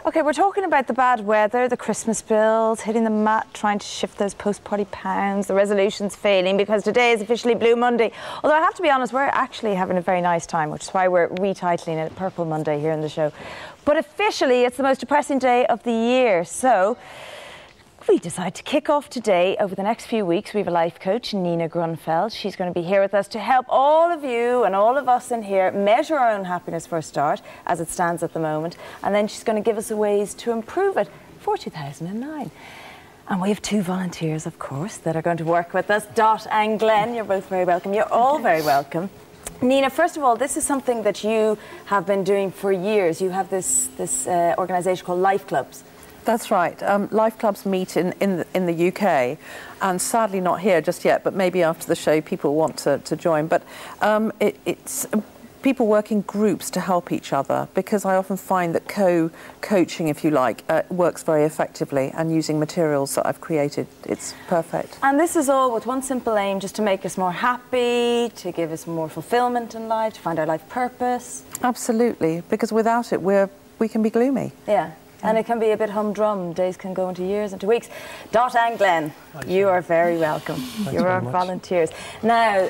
Okay, we're talking about the bad weather, the Christmas bills, hitting the mat, trying to shift those post-party pounds, the resolutions failing because today is officially Blue Monday. Although I have to be honest, we're actually having a very nice time, which is why we're retitling it Purple Monday here in the show. But officially, it's the most depressing day of the year. So we decide to kick off today. Over the next few weeks, we have a life coach, Nina Grunfeld. She's going to be here with us to help all of you and all of us in here measure our own happiness for a start, as it stands at the moment. And then she's going to give us ways to improve it for 2009. And we have two volunteers, of course, that are going to work with us. Dot and Glenn, you're both very welcome. You're all very welcome. Nina, first of all, this is something that you have been doing for years. You have this organisation called Life Clubs. That's right. Life clubs meet in the UK, and sadly not here just yet, but maybe after the show people want to join. But it's people work in groups to help each other, because I often find that co-coaching, if you like, works very effectively, and using materials that I've created, it's perfect. And this is all with one simple aim, just to make us more happy, to give us more fulfilment in life, to find our life purpose. Absolutely, because without it we can be gloomy. Yeah. And it can be a bit humdrum. Days can go into years, into weeks. Dot and Glenn, you are very welcome. You're our volunteers. Now,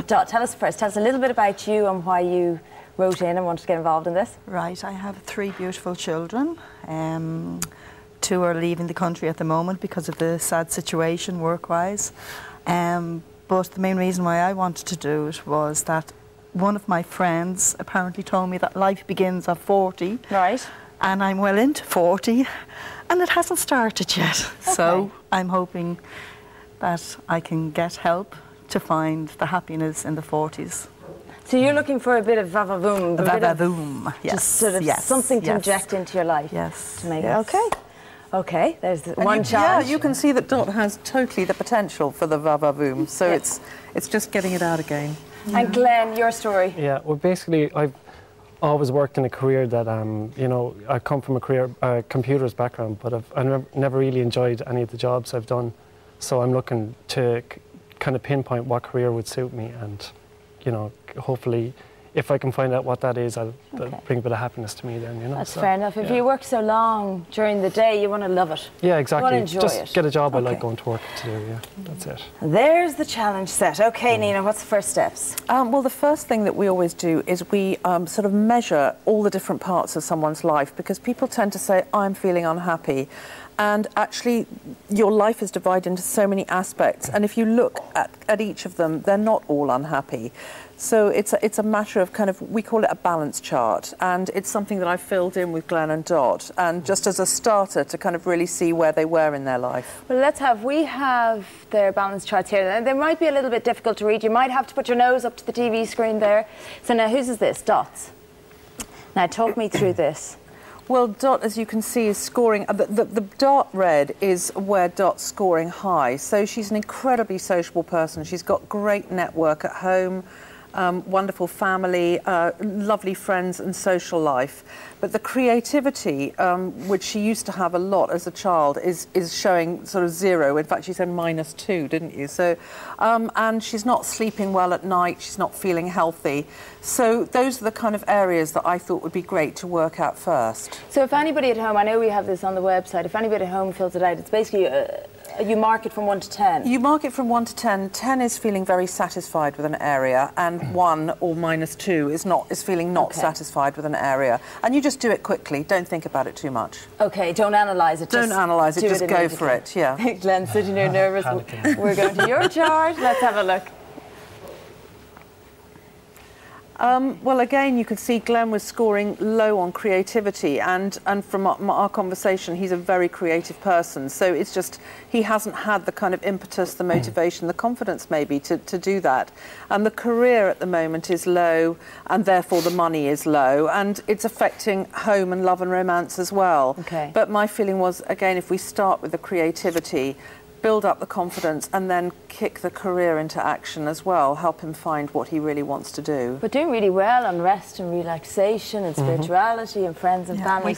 Dot, tell us a little bit about you and why you wrote in and wanted to get involved in this. Right, I have 3 beautiful children. 2 are leaving the country at the moment because of the sad situation work-wise. But the main reason why I wanted to do it was that one of my friends apparently told me that life begins at 40. Right. And I'm well into 40, and it hasn't started yet. Okay. So I'm hoping that I can get help to find the happiness in the 40s. So you're looking for a bit of va-va-voom. Va-va-voom, yes. Just sort of something to inject into your life. Yes. To make it. Okay. Okay, there's one challenge. Yeah, you can see that Dot has totally the potential for the va-va-voom. So it's just getting it out again. Yeah. And Glenn, your story. Yeah, well, basically, I've always worked in a career that, you know, I come from a computers background, but I've never really enjoyed any of the jobs I've done. So I'm looking to kind of pinpoint what career would suit me, and, you know, hopefully, if I can find out what that is, that'll bring a bit of happiness to me then, you know. That's fair enough. If you work so long during the day, you want to love it. Yeah, exactly. You want to enjoy it. Just get a job I like going to work to do, yeah. That's it. There's the challenge set. Okay, Nina, what's the first steps? Well, the first thing that we always do is we sort of measure all the different parts of someone's life, because people tend to say, I'm feeling unhappy. And actually, your life is divided into so many aspects. And if you look at each of them, they're not all unhappy. So it's a matter of kind of, we call it a balance chart. And it's something that I filled in with Glenn and Dot. And just as a starter to kind of really see where they were in their life. Well, we have their balance charts here. They might be a little bit difficult to read. You might have to put your nose up to the TV screen there. So now, whose is this? Dot's. Now, talk me through this. Well, Dot, as you can see, is scoring... The dark red is where Dot's scoring high. So she's an incredibly sociable person. She's got great network at home, wonderful family, lovely friends and social life. But the creativity, which she used to have a lot as a child, is showing sort of 0. In fact, she said -2, didn't you? So, and she's not sleeping well at night. She's not feeling healthy. So those are the kind of areas that I thought would be great to work out first. So if anybody at home, I know we have this on the website, if anybody at home fills it out, it's basically... you mark it from 1 to 10? You mark it from 1 to 10. 10 is feeling very satisfied with an area, and 1 or -2 is feeling not satisfied with an area. And you just do it quickly. Don't think about it too much. Okay, don't analyse it. Don't analyse it, just go for it, yeah. Glenn's sitting here nervous. We're going to your chart. Let's have a look. Well, again, you could see Glenn was scoring low on creativity, and from our conversation, he's a very creative person. So it's just, he hasn't had the kind of impetus, the motivation, the confidence maybe to do that. And the career at the moment is low, and therefore the money is low, and it's affecting home and love and romance as well. Okay. But my feeling was, again, if we start with the creativity, build up the confidence, and then kick the career into action as well, help him find what he really wants to do. But doing really well on rest and relaxation and spirituality and friends and family.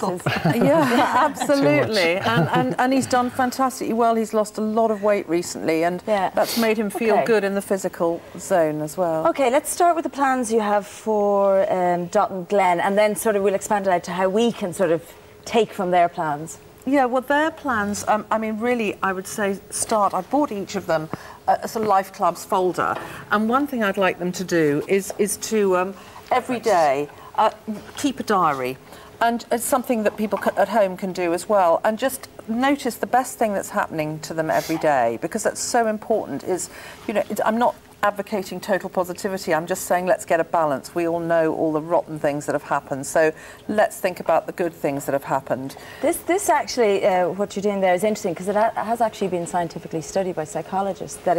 Yeah, absolutely. And he's done fantastically well. He's lost a lot of weight recently, and that's made him feel good in the physical zone as well. Okay, let's start with the plans you have for Dot and Glenn, and then sort of we'll expand it out to how we can sort of take from their plans? Yeah, well, their plans, I mean, really, I would say I bought each of them a sort of Life Clubs folder. And one thing I'd like them to do is to, every day, keep a diary. And it's something that people at home can do as well. And just notice the best thing that's happening to them every day, because that's so important. Is, you know, I'm not advocating total positivity. I'm just saying let's get a balance. We all know all the rotten things that have happened, so let's think about the good things that have happened. This actually, what you're doing there is interesting, because it has actually been scientifically studied by psychologists that